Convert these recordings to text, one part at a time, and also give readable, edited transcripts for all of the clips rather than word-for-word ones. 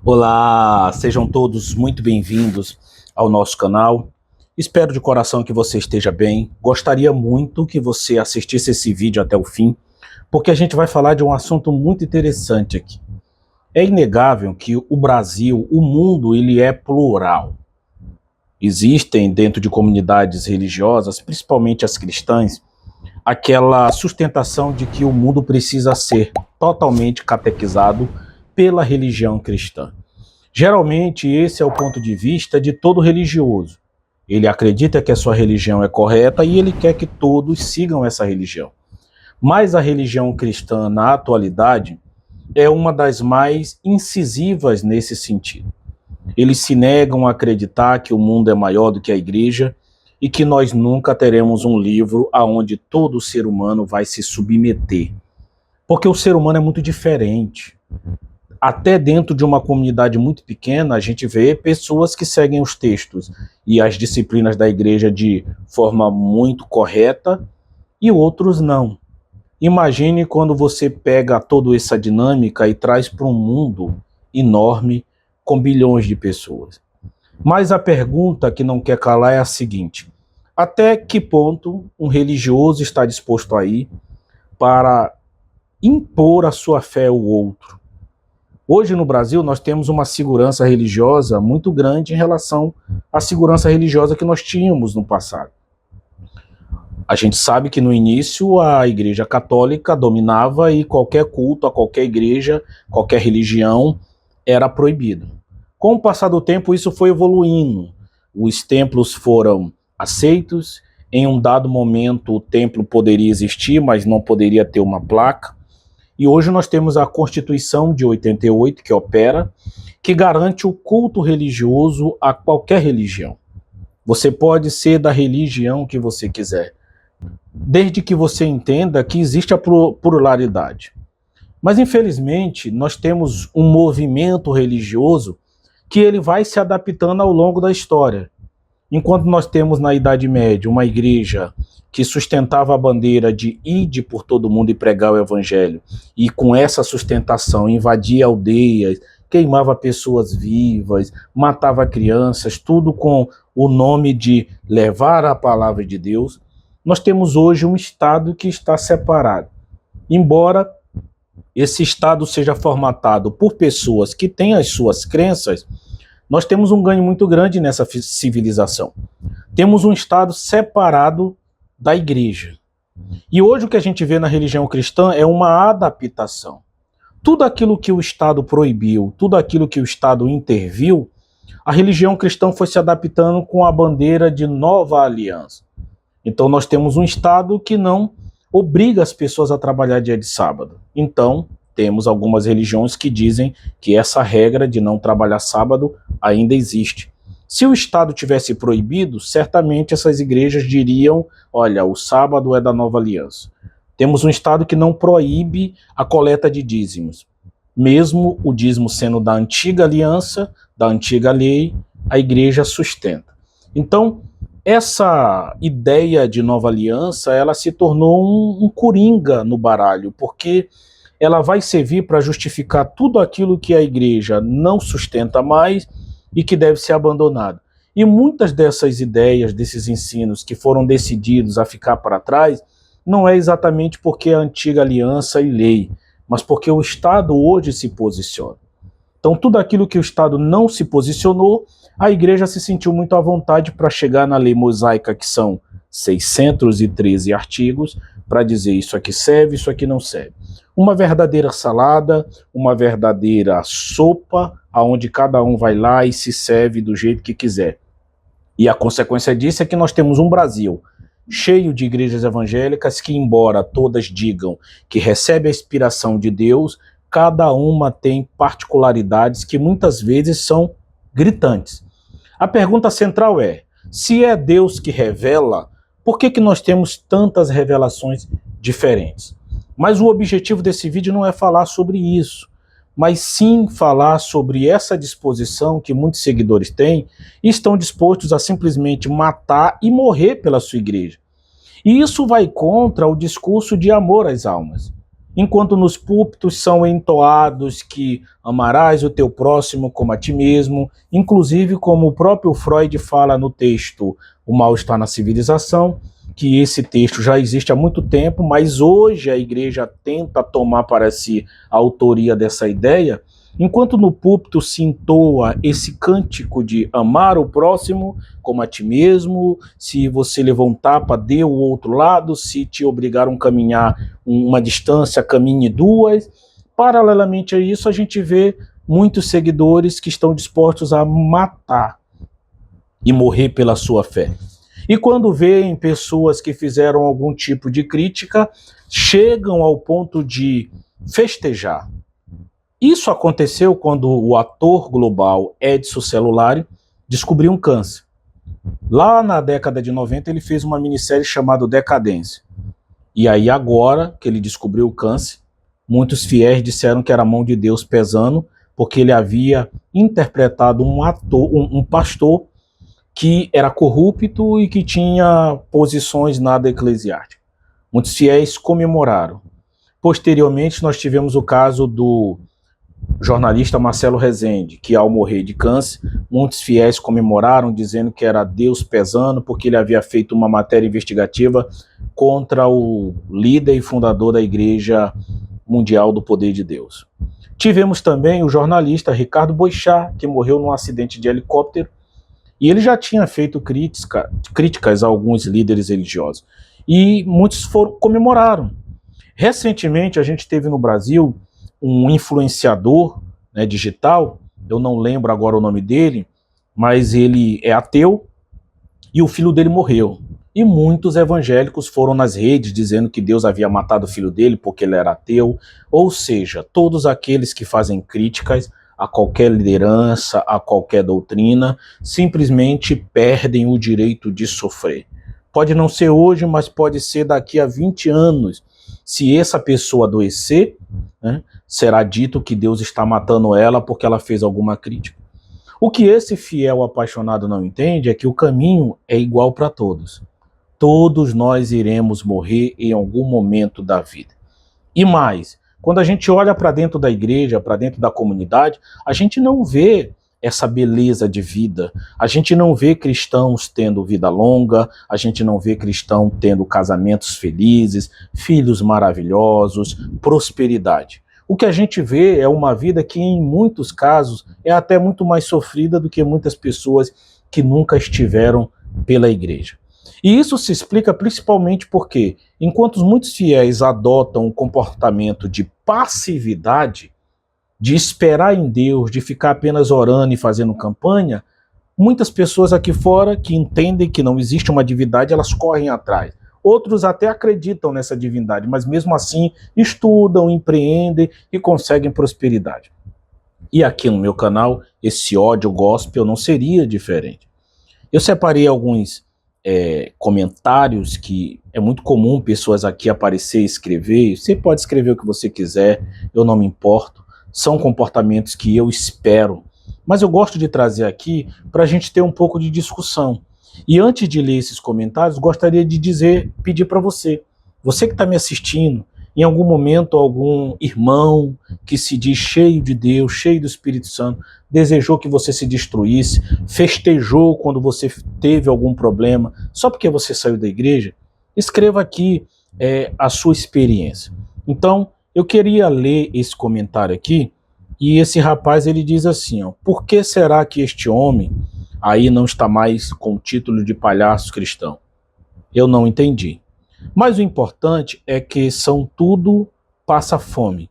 Olá, sejam todos muito bem-vindos ao nosso canal. Espero de coração que você esteja bem. Gostaria muito que você assistisse esse vídeo até o fim, porque a gente vai falar de um assunto muito interessante aqui. É inegável que o Brasil, o mundo, ele é plural. Existem dentro de comunidades religiosas, principalmente as cristãs, aquela sustentação de que o mundo precisa ser totalmente catequizado pela religião cristã. Geralmente, esse é o ponto de vista de todo religioso. Ele acredita que a sua religião é correta e ele quer que todos sigam essa religião. Mas a religião cristã, na atualidade, é uma das mais incisivas nesse sentido. Eles se negam a acreditar que o mundo é maior do que a igreja e que nós nunca teremos um livro aonde todo ser humano vai se submeter. Porque o ser humano é muito diferente. Até dentro de uma comunidade muito pequena, a gente vê pessoas que seguem os textos e as disciplinas da igreja de forma muito correta e outros não. Imagine quando você pega toda essa dinâmica e traz para um mundo enorme com bilhões de pessoas. Mas a pergunta que não quer calar é a seguinte: até que ponto um religioso está disposto a ir para impor a sua fé ao outro? Hoje no Brasil nós temos uma segurança religiosa muito grande em relação à segurança religiosa que nós tínhamos no passado. A gente sabe que no início a Igreja Católica dominava e qualquer culto a qualquer igreja, qualquer religião era proibido. Com o passar do tempo isso foi evoluindo. Os templos foram aceitos, em um dado momento o templo poderia existir, mas não poderia ter uma placa. E hoje nós temos a Constituição de 88, que opera, que garante o culto religioso a qualquer religião. Você pode ser da religião que você quiser, desde que você entenda que existe a pluralidade. Mas, infelizmente, nós temos um movimento religioso que ele vai se adaptando ao longo da história. Enquanto nós temos na Idade Média uma igreja que sustentava a bandeira de ide por todo mundo e pregar o evangelho, e com essa sustentação invadia aldeias, queimava pessoas vivas, matava crianças, tudo com o nome de levar a palavra de Deus, nós temos hoje um Estado que está separado. Embora esse Estado seja formatado por pessoas que têm as suas crenças, nós temos um ganho muito grande nessa civilização. Temos um Estado separado da igreja. E hoje o que a gente vê na religião cristã é uma adaptação. Tudo aquilo que o Estado proibiu, tudo aquilo que o Estado interviu, a religião cristã foi se adaptando com a bandeira de nova aliança. Então nós temos um Estado que não obriga as pessoas a trabalhar dia de sábado. Então temos algumas religiões que dizem que essa regra de não trabalhar sábado ainda existe. Se o Estado tivesse proibido, certamente essas igrejas diriam, olha, o sábado é da nova aliança. Temos um Estado que não proíbe a coleta de dízimos. Mesmo o dízimo sendo da antiga aliança, da antiga lei, a igreja sustenta. Então, essa ideia de nova aliança, ela se tornou um coringa no baralho, porque ela vai servir para justificar tudo aquilo que a igreja não sustenta mais e que deve ser abandonado. E muitas dessas ideias, desses ensinos que foram decididos a ficar para trás, não é exatamente porque a antiga aliança e lei, mas porque o Estado hoje se posiciona. Então tudo aquilo que o Estado não se posicionou, a igreja se sentiu muito à vontade para chegar na lei mosaica, que são 613 artigos, para dizer isso aqui serve, isso aqui não serve. Uma verdadeira salada, uma verdadeira sopa, aonde cada um vai lá e se serve do jeito que quiser. E a consequência disso é que nós temos um Brasil cheio de igrejas evangélicas que, embora todas digam que recebe a inspiração de Deus, cada uma tem particularidades que muitas vezes são gritantes. A pergunta central é, se é Deus que revela, por que nós temos tantas revelações diferentes? Mas o objetivo desse vídeo não é falar sobre isso, mas sim falar sobre essa disposição que muitos seguidores têm e estão dispostos a simplesmente matar e morrer pela sua igreja. E isso vai contra o discurso de amor às almas. enquanto nos púlpitos são entoados que amarás o teu próximo como a ti mesmo, inclusive como o próprio Freud fala no texto O Mal Está na Civilização, que esse texto já existe há muito tempo, mas hoje a igreja tenta tomar para si a autoria dessa ideia. Enquanto no púlpito se entoa esse cântico de amar o próximo como a ti mesmo, se você levar um tapa, dê o outro lado, se te obrigaram a caminhar uma distância, caminhe duas. Paralelamente a isso, a gente vê muitos seguidores que estão dispostos a matar e morrer pela sua fé. E quando veem pessoas que fizeram algum tipo de crítica, chegam ao ponto de festejar. Isso aconteceu quando o ator global Edson Celulari descobriu um câncer. Lá na década de 90 ele fez uma minissérie chamada Decadência. E aí agora que ele descobriu o câncer, muitos fiéis disseram que era a mão de Deus pesando, porque ele havia interpretado um pastor que era corrupto e que tinha posições nada eclesiásticas. Muitos fiéis comemoraram. Posteriormente nós tivemos o caso do jornalista Marcelo Rezende, que ao morrer de câncer, muitos fiéis comemoraram, dizendo que era Deus pesando, porque ele havia feito uma matéria investigativa contra o líder e fundador da Igreja Mundial do Poder de Deus. Tivemos também o jornalista Ricardo Boixá, que morreu num acidente de helicóptero, e ele já tinha feito críticas a alguns líderes religiosos, e muitos comemoraram. Recentemente a gente teve no Brasil um influenciador, né, digital, eu não lembro agora o nome dele, mas ele é ateu e o filho dele morreu. E muitos evangélicos foram nas redes dizendo que Deus havia matado o filho dele porque ele era ateu. Ou seja, todos aqueles que fazem críticas a qualquer liderança, a qualquer doutrina, simplesmente perdem o direito de sofrer. Pode não ser hoje, mas pode ser daqui a 20 anos. Se essa pessoa adoecer, né, será dito que Deus está matando ela porque ela fez alguma crítica. O que esse fiel apaixonado não entende é que o caminho é igual para todos. Todos nós iremos morrer em algum momento da vida. E mais, quando a gente olha para dentro da igreja, para dentro da comunidade, a gente não vê essa beleza de vida. A gente não vê cristãos tendo vida longa, a gente não vê cristão tendo casamentos felizes, filhos maravilhosos, prosperidade. O que a gente vê é uma vida que, em muitos casos, é até muito mais sofrida do que muitas pessoas que nunca estiveram pela igreja. E isso se explica principalmente porque, enquanto muitos fiéis adotam um comportamento de passividade, de esperar em Deus, de ficar apenas orando e fazendo campanha, muitas pessoas aqui fora que entendem que não existe uma divindade, elas correm atrás. Outros até acreditam nessa divindade, mas mesmo assim estudam, empreendem e conseguem prosperidade. E aqui no meu canal, esse ódio gospel não seria diferente. Eu separei alguns comentários que é muito comum pessoas aqui aparecer e escrever. Você pode escrever o que você quiser, eu não me importo. São comportamentos que eu espero, mas eu gosto de trazer aqui para a gente ter um pouco de discussão. E antes de ler esses comentários, gostaria de pedir para você que está me assistindo, em algum momento algum irmão que se diz cheio de Deus, cheio do Espírito Santo, desejou que você se destruísse, festejou quando você teve algum problema, só porque você saiu da igreja, escreva aqui a sua experiência. Então, eu queria ler esse comentário aqui, e esse rapaz ele diz assim, ó, por que será que este homem aí não está mais com o título de palhaço cristão? Eu não entendi. Mas o importante é que são tudo passa fome.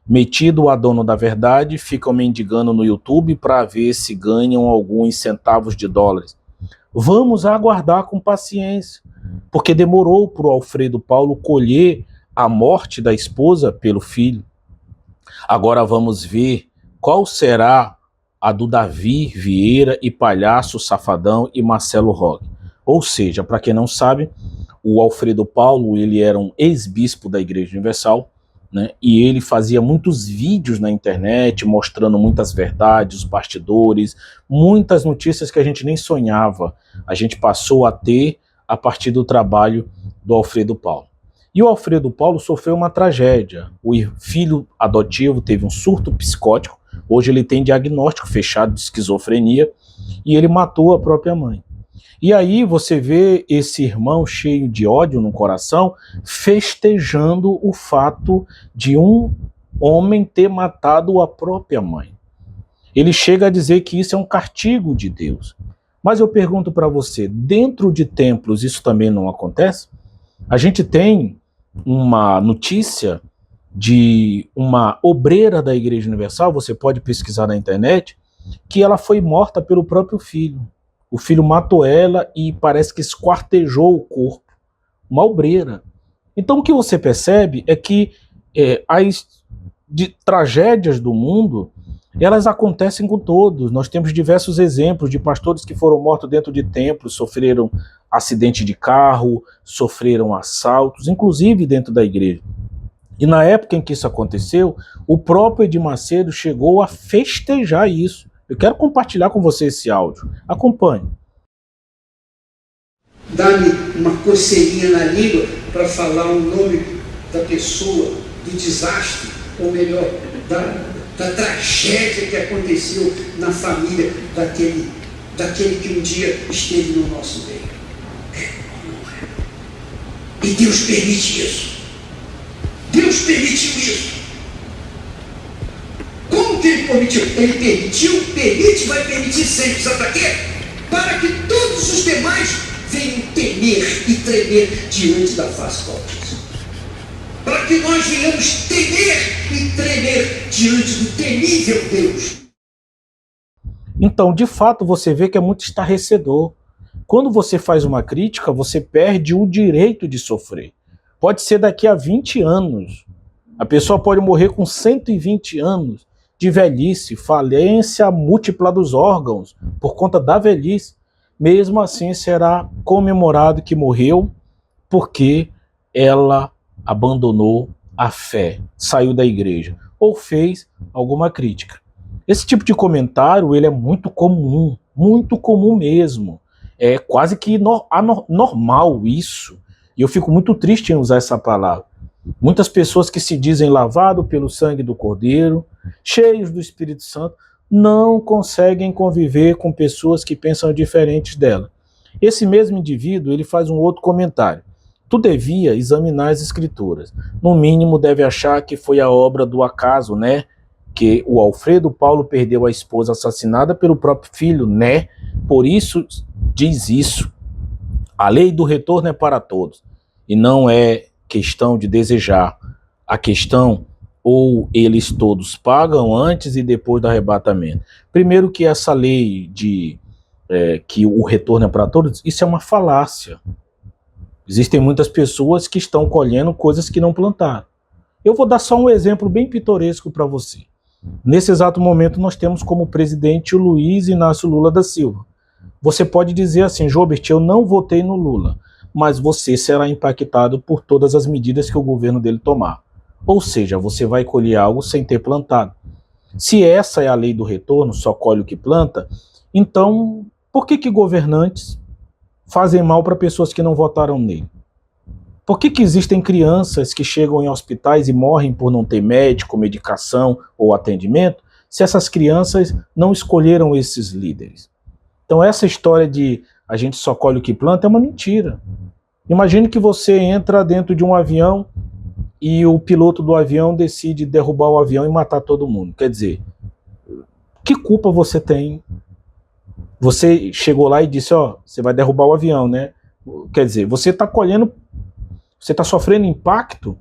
Metido a dono da verdade, ficam mendigando no YouTube para ver se ganham alguns centavos de dólares. Vamos aguardar com paciência, porque demorou para o Alfredo Paulo colher a morte da esposa pelo filho. Agora vamos ver qual será a do Davi Vieira e Palhaço Safadão e Marcelo Roque. Ou seja, para quem não sabe, o Alfredo Paulo ele era um ex-bispo da Igreja Universal, né, e ele fazia muitos vídeos na internet mostrando muitas verdades, os bastidores, muitas notícias que a gente nem sonhava. A gente passou a ter a partir do trabalho do Alfredo Paulo. E o Alfredo Paulo sofreu uma tragédia. O filho adotivo teve um surto psicótico, hoje ele tem diagnóstico fechado de esquizofrenia, e ele matou a própria mãe. E aí você vê esse irmão cheio de ódio no coração, festejando o fato de um homem ter matado a própria mãe. Ele chega a dizer que isso é um castigo de Deus. Mas eu pergunto para você, dentro de templos isso também não acontece? A gente tem uma notícia de uma obreira da Igreja Universal, você pode pesquisar na internet, que ela foi morta pelo próprio filho. O filho matou ela e parece que esquartejou o corpo. Uma obreira. Então o que você percebe é que as tragédias do mundo, elas acontecem com todos. Nós temos diversos exemplos de pastores que foram mortos dentro de templos, sofreram acidente de carro, sofreram assaltos, inclusive dentro da igreja. E na época em que isso aconteceu, o próprio Edir Macedo chegou a festejar isso. Eu quero compartilhar com você esse áudio. Acompanhe. Dá-me uma coceirinha na língua para falar o nome da pessoa, do desastre, ou melhor, da tragédia que aconteceu na família daquele que um dia esteve no nosso meio. E Deus permite isso. Deus permitiu isso. Como que Ele permitiu? Ele permitiu, permite, vai permitir sempre. Sabe para quê? Para que todos os demais venham temer e tremer diante da face do Altíssimo. Para que nós venhamos temer e tremer diante do temível Deus. Então, de fato, você vê que é muito estarrecedor. Quando você faz uma crítica, você perde o direito de sofrer. Pode ser daqui a 20 anos. A pessoa pode morrer com 120 anos de velhice, falência múltipla dos órgãos, por conta da velhice. Mesmo assim, será comemorado que morreu porque ela abandonou a fé, saiu da igreja, ou fez alguma crítica. Esse tipo de comentário, ele é muito comum mesmo. É quase que normal isso. E eu fico muito triste em usar essa palavra. Muitas pessoas que se dizem lavados pelo sangue do Cordeiro, cheios do Espírito Santo, não conseguem conviver com pessoas que pensam diferentes dela. Esse mesmo indivíduo, ele faz um outro comentário. Tu devia examinar as escrituras. No mínimo deve achar que foi a obra do acaso, né? Que o Alfredo Paulo perdeu a esposa assassinada pelo próprio filho, né? Por isso diz isso. A lei do retorno é para todos. E não é questão de desejar. A questão, ou eles todos pagam antes e depois do arrebatamento. Primeiro que essa lei de que o retorno é para todos, isso é uma falácia. Existem muitas pessoas que estão colhendo coisas que não plantaram. Eu vou dar só um exemplo bem pitoresco para você. Nesse exato momento nós temos como presidente o Luiz Inácio Lula da Silva. Você pode dizer assim, Jobert, eu não votei no Lula, mas você será impactado por todas as medidas que o governo dele tomar. Ou seja, você vai colher algo sem ter plantado. Se essa é a lei do retorno, só colhe o que planta, então por que governantes fazem mal para pessoas que não votaram nele? Por que existem crianças que chegam em hospitais e morrem por não ter médico, medicação ou atendimento, se essas crianças não escolheram esses líderes? Então essa história de a gente só colhe o que planta é uma mentira. Imagine que você entra dentro de um avião e o piloto do avião decide derrubar o avião e matar todo mundo. Quer dizer, que culpa você tem? Você chegou lá e disse, você vai derrubar o avião, né? Quer dizer, você está colhendo, você está sofrendo impacto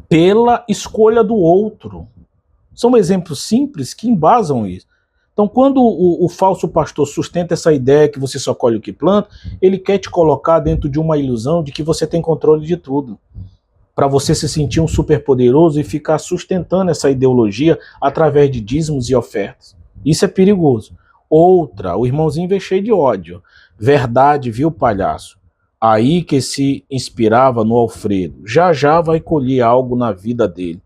pela escolha do outro. São exemplos simples que embasam isso. Então, quando o falso pastor sustenta essa ideia que você só colhe o que planta, ele quer te colocar dentro de uma ilusão de que você tem controle de tudo. Para você se sentir um superpoderoso e ficar sustentando essa ideologia através de dízimos e ofertas. Isso é perigoso. Outra, o irmãozinho veio cheio de ódio. Verdade, viu, palhaço? Aí que se inspirava no Alfredo. Já vai colher algo na vida dele,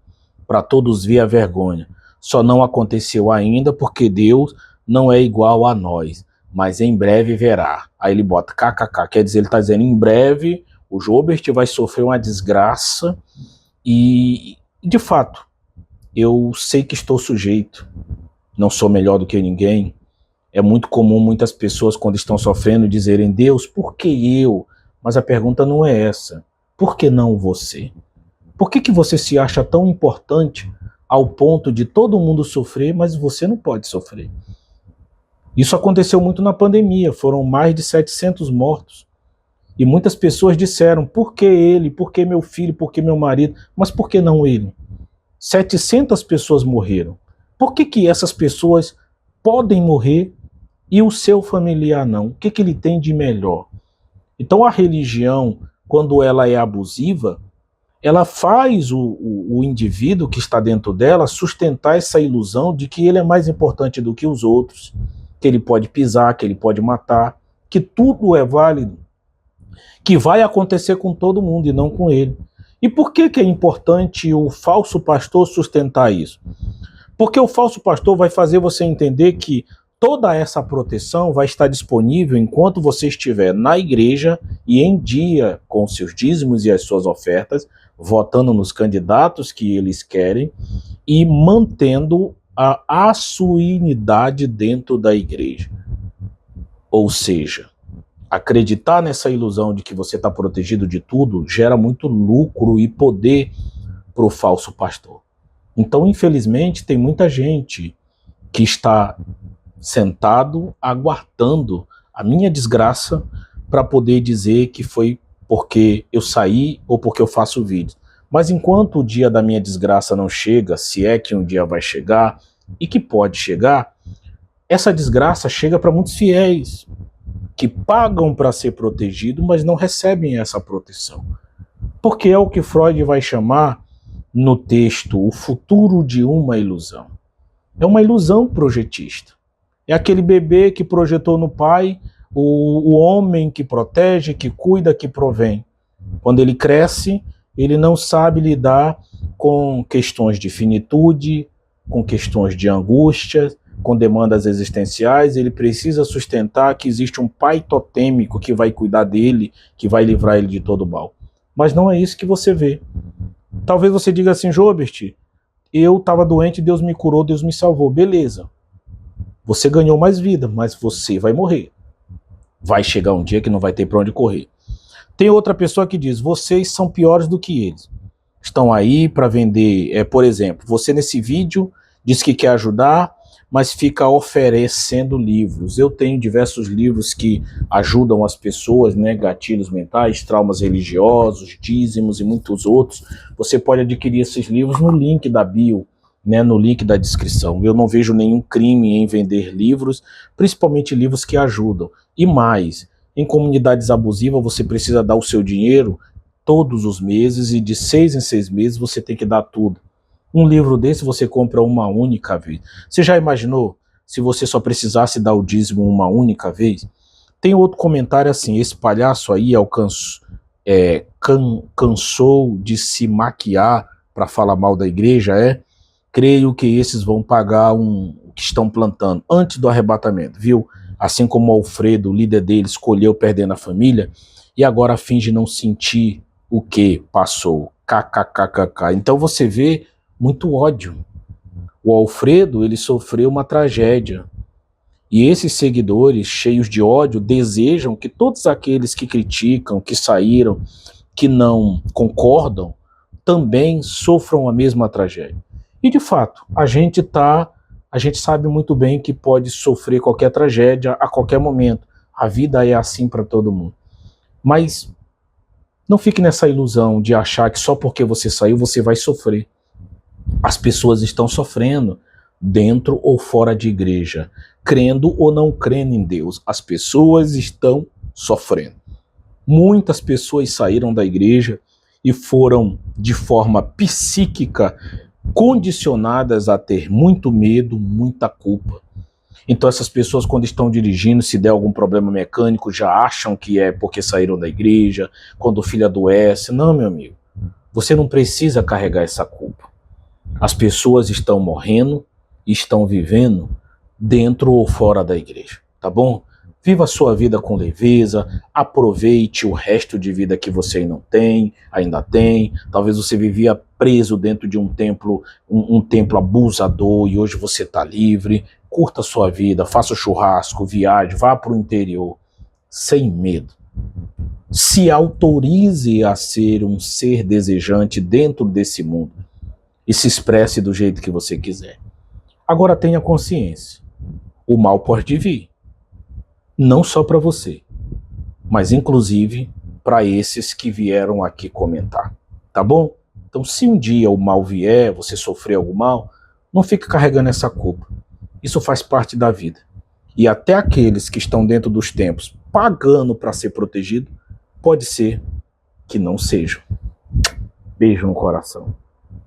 para todos ver a vergonha. Só não aconteceu ainda porque Deus não é igual a nós, mas em breve verá. Aí ele bota kkk, quer dizer, ele está dizendo em breve O Jobert vai sofrer uma desgraça e, de fato, eu sei que estou sujeito, não sou melhor do que ninguém. É muito comum muitas pessoas, quando estão sofrendo, dizerem: Deus, por que eu? Mas a pergunta não é essa. Por que não você? Por que você se acha tão importante ao ponto de todo mundo sofrer, mas você não pode sofrer? Isso aconteceu muito na pandemia, foram mais de 700 mortos. E muitas pessoas disseram: por que ele? Por que meu filho? Por que meu marido? Mas por que não ele? 700 pessoas morreram. Por que essas pessoas podem morrer e o seu familiar não? O que ele tem de melhor? Então a religião, quando ela é abusiva, ela faz o indivíduo que está dentro dela sustentar essa ilusão de que ele é mais importante do que os outros, que ele pode pisar, que ele pode matar, que tudo é válido, que vai acontecer com todo mundo e não com ele. E por que é importante o falso pastor sustentar isso? Porque o falso pastor vai fazer você entender que toda essa proteção vai estar disponível enquanto você estiver na igreja e em dia com seus dízimos e as suas ofertas, votando nos candidatos que eles querem e mantendo a assuinidade dentro da igreja. Ou seja, acreditar nessa ilusão de que você está protegido de tudo gera muito lucro e poder para o falso pastor. Então, infelizmente, tem muita gente que está sentado aguardando a minha desgraça para poder dizer que foi porque eu saí ou porque eu faço vídeo. Mas enquanto o dia da minha desgraça não chega, se é que um dia vai chegar, e que pode chegar, essa desgraça chega para muitos fiéis, que pagam para ser protegido, mas não recebem essa proteção. Porque é o que Freud vai chamar no texto o futuro de uma ilusão. É uma ilusão projetista. É aquele bebê que projetou no pai o homem que protege, que cuida, que provém. Quando ele cresce, ele não sabe lidar com questões de finitude, com questões de angústia, com demandas existenciais. Ele precisa sustentar que existe um pai totêmico que vai cuidar dele, que vai livrar ele de todo mal. Mas não é isso que você vê. Talvez você diga assim: Jobert, eu estava doente, Deus me curou, Deus me salvou. Beleza. Você ganhou mais vida, mas você vai morrer. Vai chegar um dia que não vai ter para onde correr. Tem outra pessoa que diz: vocês são piores do que eles. Estão aí para vender, por exemplo, você nesse vídeo diz que quer ajudar, mas fica oferecendo livros. Eu tenho diversos livros que ajudam as pessoas, né? Gatilhos mentais, traumas religiosos, dízimos e muitos outros. Você pode adquirir esses livros no link da bio, né? No link da descrição. Eu não vejo nenhum crime em vender livros, principalmente livros que ajudam. E mais, em comunidades abusivas você precisa dar o seu dinheiro todos os meses e de 6 em 6 meses você tem que dar tudo. Um livro desse você compra uma única vez. Você já imaginou se você só precisasse dar o dízimo uma única vez? Tem outro comentário assim: esse palhaço aí cansou de se maquiar para falar mal da igreja, Creio que esses vão pagar o que estão plantando antes do arrebatamento, viu? Assim como o Alfredo, o líder dele, escolheu perdendo a família e agora finge não sentir o que passou. KKKKK. Então você vê muito ódio. O Alfredo, ele sofreu uma tragédia. E esses seguidores, cheios de ódio, desejam que todos aqueles que criticam, que saíram, que não concordam, também sofram a mesma tragédia. E de fato, a gente sabe muito bem que pode sofrer qualquer tragédia a qualquer momento. A vida é assim para todo mundo. Mas não fique nessa ilusão de achar que só porque você saiu você vai sofrer. As pessoas estão sofrendo dentro ou fora de igreja, crendo ou não crendo em Deus. As pessoas estão sofrendo. Muitas pessoas saíram da igreja e foram de forma psíquica condicionadas a ter muito medo, muita culpa. Então essas pessoas, quando estão dirigindo, se der algum problema mecânico, já acham que é porque saíram da igreja. Quando o filho adoece, não, meu amigo, você não precisa carregar essa culpa. As pessoas estão morrendo e estão vivendo dentro ou fora da igreja, tá bom? Viva a sua vida com leveza, aproveite o resto de vida que você ainda tem. Talvez você vivia preso dentro de um templo abusador e hoje você está livre. Curta a sua vida, faça o churrasco, viaje, vá para o interior, sem medo. Se autorize a ser um ser desejante dentro desse mundo e se expresse do jeito que você quiser. Agora tenha consciência, o mal pode vir. Não só para você, mas inclusive para esses que vieram aqui comentar, tá bom? Então se um dia o mal vier, você sofrer algum mal, não fique carregando essa culpa. Isso faz parte da vida. E até aqueles que estão dentro dos templos pagando para ser protegido, pode ser que não sejam. Beijo no coração.